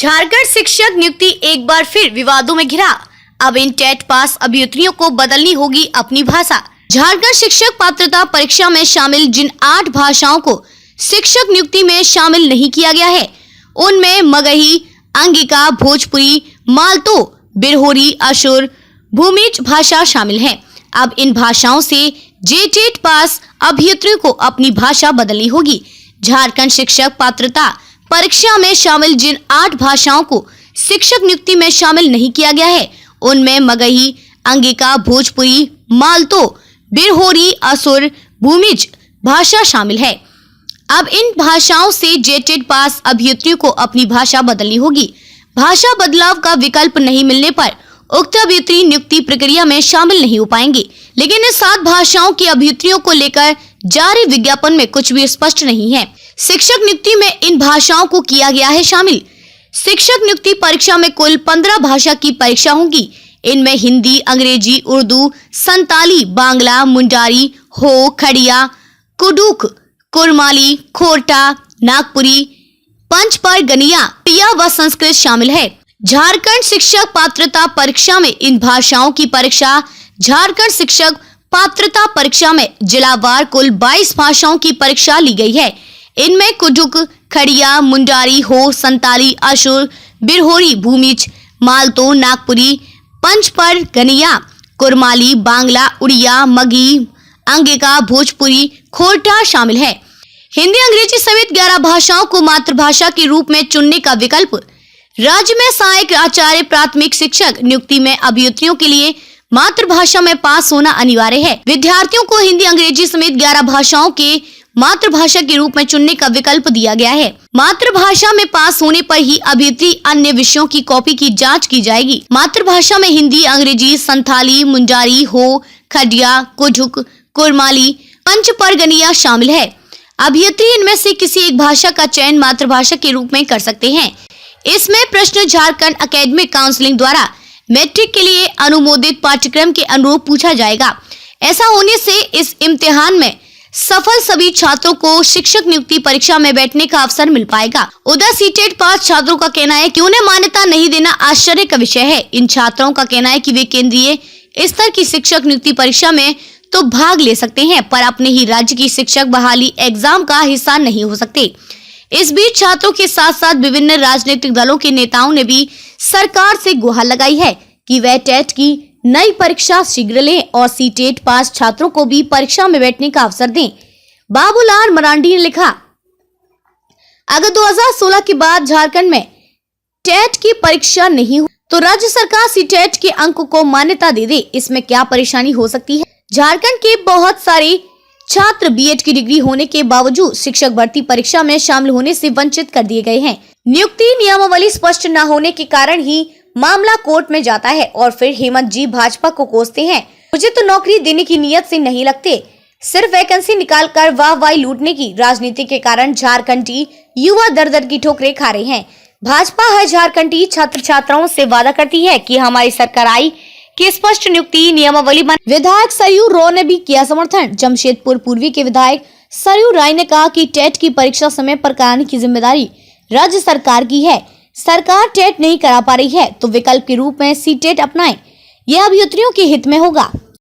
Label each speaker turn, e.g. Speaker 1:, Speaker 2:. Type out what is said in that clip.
Speaker 1: झारखंड शिक्षक नियुक्ति एक बार फिर विवादों में घिरा। अब इन टेट पास अभ्यर्थियों को बदलनी होगी अपनी भाषा। झारखंड शिक्षक पात्रता परीक्षा में शामिल जिन 8 भाषाओं को शिक्षक नियुक्ति में शामिल नहीं किया गया है, उनमें मगही, अंगिका, भोजपुरी, मालतो, बिरहोरी, असुर, भूमिज भाषा शामिल है। अब इन भाषाओं से जेटेट पास अभ्यर्थियों को अपनी भाषा बदलनी होगी। झारखंड शिक्षक पात्रता परीक्षा में शामिल जिन 8 भाषाओं को शिक्षक नियुक्ति में शामिल नहीं किया गया है, उनमें मगही, अंगिका, भोजपुरी, मालतो, बिरहोरी, असुर, भूमिज भाषा शामिल है। अब इन भाषाओं से जेटेट पास अभ्यर्थियों को अपनी भाषा बदलनी होगी। भाषा बदलाव का विकल्प नहीं मिलने पर उक्त अभ्यर्थी नियुक्ति प्रक्रिया में शामिल नहीं हो पाएंगे। लेकिन इन 7 भाषाओं की अभ्यर्थियों को लेकर जारी विज्ञापन में कुछ भी स्पष्ट नहीं है। शिक्षक नियुक्ति में इन भाषाओं को किया गया है शामिल। शिक्षक नियुक्ति परीक्षा में कुल 15 भाषा की परीक्षा होगी। इनमें हिंदी, अंग्रेजी, उर्दू, संताली, बांग्ला, मुंडारी, हो, खड़िया, कुडुक, कुरमाली, खोरटा, नागपुरी, पंचपरगनिया, पिया व संस्कृत शामिल है। झारखंड शिक्षक पात्रता परीक्षा में इन भाषाओं की परीक्षा झारखंड शिक्षक पात्रता परीक्षा में जिलावार कुल 22 भाषाओं की परीक्षा ली गई है। इनमें कुडुक, खड़िया, मुंडारी, हो, संताली, असुर, बिरहोरी, भूमिज, मालतो, नागपुरी, पंचपरगनिया, कुरमाली, बांग्ला, उड़िया, मगही, अंगिका, भोजपुरी, खोरटा शामिल है। हिंदी, अंग्रेजी समेत 11 भाषाओं को मातृभाषा के रूप में चुनने का विकल्प राज्य में सहायक आचार्य प्राथमिक शिक्षक नियुक्ति में अभ्यर्थियों के लिए मातृभाषा में पास होना अनिवार्य है। विद्यार्थियों को हिंदी, अंग्रेजी समेत 11 भाषाओं के मातृभाषा के रूप में चुनने का विकल्प दिया गया है। मातृभाषा में पास होने पर ही अभ्यर्थी अन्य विषयों की कॉपी की जांच की जाएगी। मातृभाषा में हिंदी, अंग्रेजी, संथाली, मुंडारी, हो, खड़िया, कुडुक, कुरमाली, पंचपरगनिया शामिल है। अभ्यर्थी इनमें से किसी एक भाषा का चयन मातृभाषा के रूप में कर सकते हैं। इसमें प्रश्न झारखंड एकेडमिक काउंसिलिंग द्वारा मैट्रिक के लिए अनुमोदित पाठ्यक्रम के अनुरूप पूछा जाएगा। ऐसा होने से इस इम्तिहान में सफल सभी छात्रों को शिक्षक नियुक्ति परीक्षा में बैठने का अवसर मिल पाएगा। उधर सीटेट पास छात्रों का कहना है कि उन्हें मान्यता नहीं देना आश्चर्य का विषय है। इन छात्रों का कहना है कि वे केंद्रीय स्तर की शिक्षक नियुक्ति परीक्षा में तो भाग ले सकते हैं, पर अपने ही राज्य की शिक्षक बहाली एग्जाम का हिस्सा नहीं हो सकते। इस बीच छात्रों के साथ साथ विभिन्न राजनीतिक दलों के नेताओं ने भी सरकार से गुहार लगाई है कि वह टेट की नई परीक्षा शीघ्र लें और सीटेट पास छात्रों को भी परीक्षा में बैठने का अवसर दें। बाबूलाल मरांडी ने लिखा, अगर 2016 के बाद झारखंड में टेट की परीक्षा नहीं हो तो राज्य सरकार सीटेट के अंक को मान्यता दे दे। इसमें क्या परेशानी हो सकती है? झारखंड के बहुत सारे छात्र बीएड की डिग्री होने के बावजूद शिक्षक भर्ती परीक्षा में शामिल होने से वंचित कर दिए गए हैं। नियुक्ति नियमावली स्पष्ट न होने के कारण ही मामला कोर्ट में जाता है और फिर हेमंत जी भाजपा को कोसते हैं, मुझे तो नौकरी देने की नियत से नहीं लगते, सिर्फ वैकेंसी निकालकर वाहवाही लूटने की राजनीति के कारण झारखंडी युवा दर दर की ठोकरें खा रहे हैं। भाजपा है झारखंडी छात्र छात्राओं से वादा करती है कि हमारी सरकार आई कि स्पष्ट नियुक्ति नियमावली बन। विधायक सरयू राव ने भी किया समर्थन। जमशेदपुर पूर्वी के विधायक सरयू राय ने कहा कि टेट की परीक्षा समय पर कराने की जिम्मेदारी राज्य सरकार की है। सरकार टेट नहीं करा पा रही है तो विकल्प के रूप में सीटेट अपनाएं, यह अभ्यर्थियों के हित में होगा।